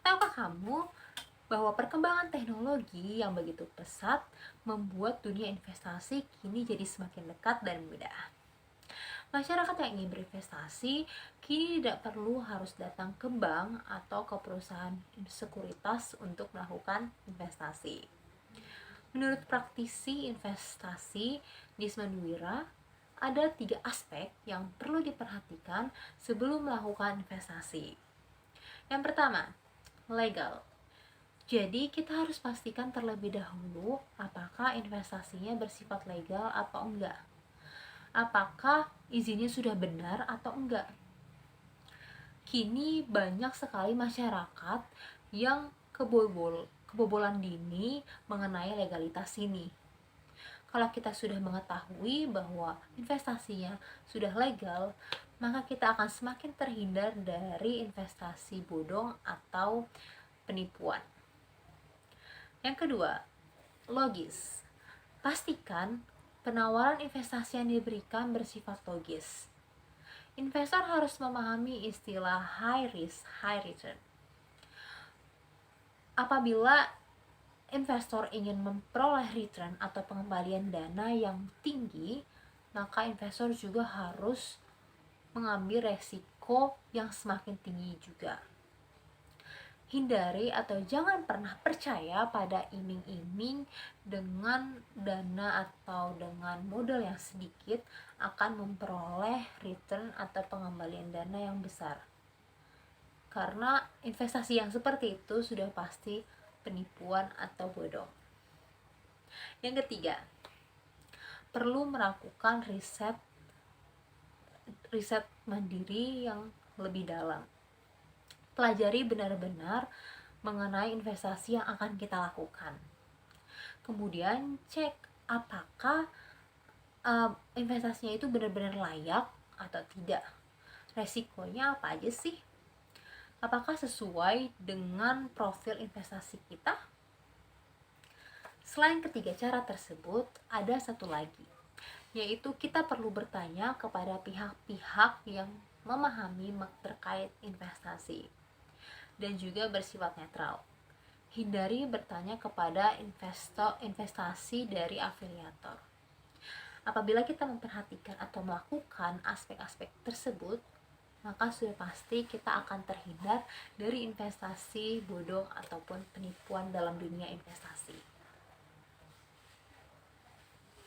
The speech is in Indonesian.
Tahukah kamu bahwa perkembangan teknologi yang begitu pesat membuat dunia investasi kini jadi semakin dekat dan mudah. Masyarakat yang ingin berinvestasi kini tidak perlu harus datang ke bank atau ke perusahaan sekuritas untuk melakukan investasi. Menurut praktisi investasi Dismanduwira, ada 3 aspek yang perlu diperhatikan sebelum melakukan investasi. Yang pertama, legal. Jadi kita harus pastikan terlebih dahulu apakah investasinya bersifat legal atau enggak. Apakah izinnya sudah benar atau enggak. Kini banyak sekali masyarakat yang kebobolan dini mengenai legalitas ini. Kalau kita sudah mengetahui bahwa investasinya sudah legal, maka kita akan semakin terhindar dari investasi bodong atau penipuan. Yang kedua, logis. Pastikan penawaran investasi yang diberikan bersifat logis. Investor harus memahami istilah high risk, high return. Apabila investor ingin memperoleh return atau pengembalian dana yang tinggi, maka investor juga harus mengambil resiko yang semakin tinggi juga. Hindari atau jangan pernah percaya pada iming-iming dengan dana atau dengan modal yang sedikit akan memperoleh return atau pengembalian dana yang besar. Karena investasi yang seperti itu sudah pasti penipuan atau bodong. Yang ketiga, perlu melakukan riset mandiri yang lebih dalam. Pelajari benar-benar mengenai investasi yang akan kita lakukan. Kemudian cek apakah investasinya itu benar-benar layak atau tidak. Resikonya apa aja sih? Apakah sesuai dengan profil investasi kita? Selain ketiga cara tersebut, ada satu lagi, yaitu kita perlu bertanya kepada pihak-pihak yang memahami terkait investasi dan juga bersifat netral. Hindari bertanya kepada investasi dari afiliator. Apabila kita memperhatikan atau melakukan aspek-aspek tersebut, maka sudah pasti kita akan terhindar dari investasi bodong ataupun penipuan dalam dunia investasi.